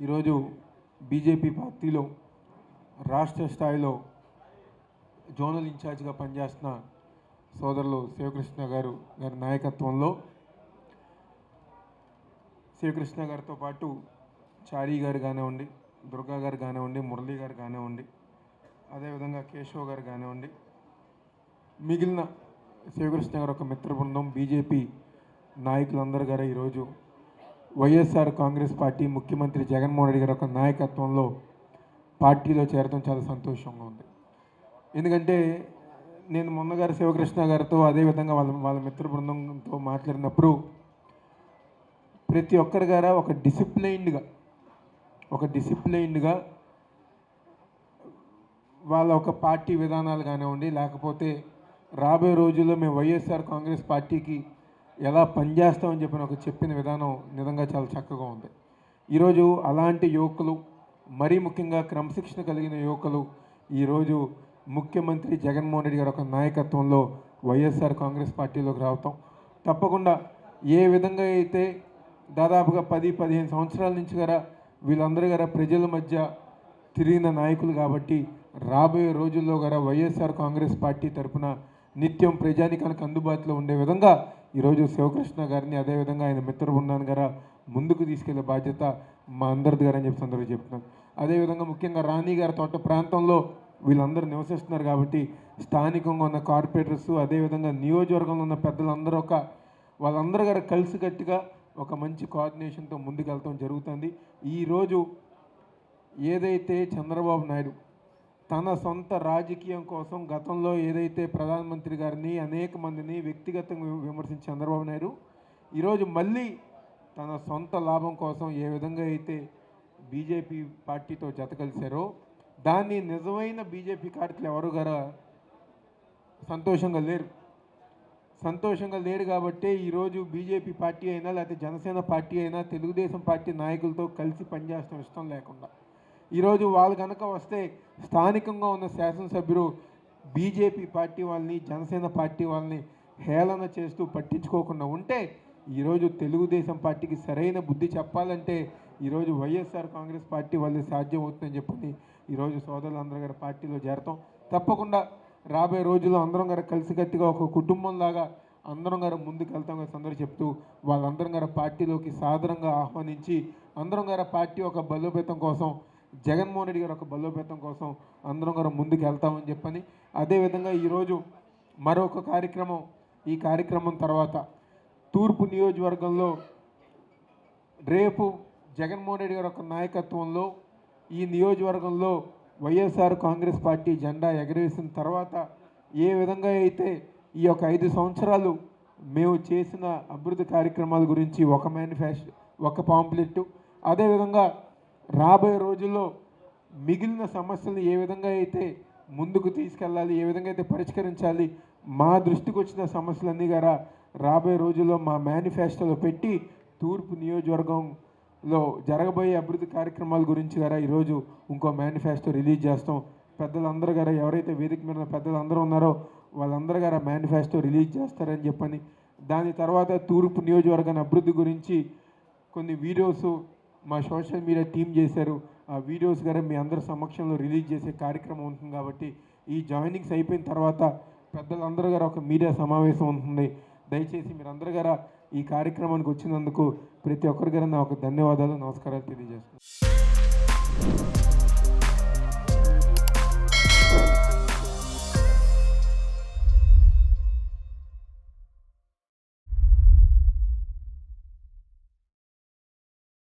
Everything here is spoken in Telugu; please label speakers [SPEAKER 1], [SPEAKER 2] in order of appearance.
[SPEAKER 1] ఈరోజు బీజేపీ పార్టీలో రాష్ట్ర స్థాయిలో జోనల్ ఇన్ఛార్జ్గా పనిచేస్తున్న సోదరులు శివకృష్ణ గారి నాయకత్వంలో శివకృష్ణ గారితో పాటు చారీ గారు కానివ్వండి, దుర్గా గారు కానివ్వండి, మురళీ గారు కానివ్వండి, అదేవిధంగా కేశవ్ గారు కానివ్వండి, మిగిలిన శివకృష్ణ గారు ఒక మిత్ర బృందం, బీజేపీ నాయకులందరూ గారు ఈరోజు వైఎస్ఆర్ కాంగ్రెస్ పార్టీ ముఖ్యమంత్రి జగన్మోహన్ రెడ్డి గారి ఒక నాయకత్వంలో పార్టీలో చేరడం చాలా సంతోషంగా ఉంది. ఎందుకంటే నేను మొన్నగారు శివకృష్ణ గారితో అదేవిధంగా వాళ్ళ మిత్ర బృందంతో మాట్లాడినప్పుడు ప్రతి ఒక్కరి గారా ఒక డిసిప్లైన్డ్గా వాళ్ళ ఒక పార్టీ విధానాలు కానివ్వండి, లేకపోతే రాబోయే రోజుల్లో మేము వైఎస్ఆర్ కాంగ్రెస్ పార్టీకి ఎలా పనిచేస్తామని చెప్పిన విధానం నిజంగా చాలా చక్కగా ఉంది. ఈరోజు అలాంటి యువకులు, మరీ ముఖ్యంగా క్రమశిక్షణ కలిగిన యువకులు ఈరోజు ముఖ్యమంత్రి జగన్మోహన్ రెడ్డి గారి ఒక నాయకత్వంలో వైఎస్ఆర్ కాంగ్రెస్ పార్టీలోకి రావటం తప్పకుండా ఏ విధంగా అయితే దాదాపుగా 10-15 సంవత్సరాల నుంచి గారా వీళ్ళందరూ గారా ప్రజల మధ్య తిరిగిన నాయకులు కాబట్టి రాబోయే రోజుల్లో గారా వైఎస్ఆర్ కాంగ్రెస్ పార్టీ తరఫున నిత్యం ప్రజానికానికి అందుబాటులో ఉండే విధంగా ఈరోజు శివకృష్ణ గారిని అదేవిధంగా ఆయన మిత్ర బృందాన్ని గారా ముందుకు తీసుకెళ్లే బాధ్యత మా అందరిది గారని అందరూ చెప్తున్నాను. అదేవిధంగా ముఖ్యంగా రాణి గారి తోట ప్రాంతంలో వీళ్ళందరూ నివసిస్తున్నారు కాబట్టి స్థానికంగా ఉన్న కార్పొరేటర్స్ అదేవిధంగా నియోజకవర్గంలో ఉన్న పెద్దలందరూ వాళ్ళందరూ గారు కలిసికట్టుగా ఒక మంచి కోఆర్డినేషన్తో ముందుకెళ్తాం జరుగుతుంది. ఈరోజు ఏదైతే చంద్రబాబు నాయుడు తన సొంత రాజకీయం కోసం గతంలో ఏదైతే ప్రధానమంత్రి గారిని అనేక మందిని వ్యక్తిగతంగా విమర్శించిన చంద్రబాబు నాయుడు ఈరోజు మళ్ళీ తన సొంత లాభం కోసం ఏ విధంగా అయితే బీజేపీ పార్టీతో జత కలిశారో దాన్ని నిజమైన బీజేపీ కార్యకర్తలు ఎవరు గారా సంతోషంగా లేరు కాబట్టి ఈరోజు బీజేపీ పార్టీ అయినా లేకపోతే జనసేన పార్టీ అయినా తెలుగుదేశం పార్టీ నాయకులతో కలిసి పనిచేయడం ఇష్టం లేకుండా ఈరోజు వాళ్ళు కనుక వస్తే స్థానికంగా ఉన్న శాసనసభ్యులు బీజేపీ పార్టీ వాళ్ళని జనసేన పార్టీ వాళ్ళని హేళన చేస్తూ పట్టించుకోకుండా ఉంటే ఈరోజు తెలుగుదేశం పార్టీకి సరైన బుద్ధి చెప్పాలంటే ఈరోజు వైఎస్ఆర్ కాంగ్రెస్ పార్టీ వాళ్ళు సాధ్యం అవుతుందని చెప్పి ఈరోజు సోదరులందరూ గారి పార్టీలో చేరతాం. తప్పకుండా రాబోయే రోజుల్లో అందరం గారు కలిసికట్టుగా ఒక కుటుంబంలాగా అందరం గారు ముందుకు వెళ్తాం అందరూ చెప్తూ వాళ్ళందరం గారు పార్టీలోకి సాదరంగా ఆహ్వానించి అందరం గారు పార్టీ ఒక బలోపేతం కోసం జగన్మోహన్ రెడ్డి గారు ఒక బలోపేతం కోసం అందరం గారు ముందుకు వెళ్తామని చెప్పని అదేవిధంగా ఈరోజు మరొక కార్యక్రమం, ఈ కార్యక్రమం తర్వాత తూర్పు నియోజకవర్గంలో రేపు జగన్మోహన్ రెడ్డి గారు ఒక నాయకత్వంలో ఈ నియోజకవర్గంలో వైఎస్ఆర్ కాంగ్రెస్ పార్టీ జెండా ఎగరేసిన తర్వాత ఏ విధంగా అయితే ఈ యొక్క 5 సంవత్సరాలు మేము చేసిన అభివృద్ధి కార్యక్రమాల గురించి ఒక మేనిఫెస్టో, ఒక పాంప్లెట్, అదేవిధంగా రాబోయే రోజుల్లో మిగిలిన సమస్యలను ఏ విధంగా అయితే ముందుకు తీసుకెళ్ళాలి, ఏ విధంగా అయితే పరిష్కరించాలి, మా దృష్టికి వచ్చిన సమస్యలన్నీ గారా రాబోయే రోజుల్లో మా మేనిఫెస్టోలో పెట్టి తూర్పు నియోజకవర్గంలో జరగబోయే అభివృద్ధి కార్యక్రమాల గురించి గారా ఈరోజు ఇంకో మేనిఫెస్టో రిలీజ్ చేస్తాం. పెద్దలందరూ గారా ఎవరైతే వేదిక మీద పెద్దలందరూ ఉన్నారో వాళ్ళందరూ గారా మేనిఫెస్టో రిలీజ్ చేస్తారని చెప్పని దాని తర్వాత తూర్పు నియోజకవర్గాన్ని అభివృద్ధి గురించి కొన్ని వీడియోస్ మా సోషల్ మీడియా టీం చేశారు. ఆ వీడియోస్ గారా మీ అందరి సమక్షంలో రిలీజ్ చేసే కార్యక్రమం ఉంటుంది కాబట్టి ఈ జాయినింగ్స్ అయిపోయిన తర్వాత పెద్దలందరూ గారా ఒక మీడియా సమావేశం ఉంటుంది. దయచేసి మీరందరూ గారా ఈ కార్యక్రమానికి వచ్చినందుకు ప్రతి ఒక్కరి గారా నా ఒక ధన్యవాదాలు, నమస్కారాలు తెలియజేస్తున్నాను.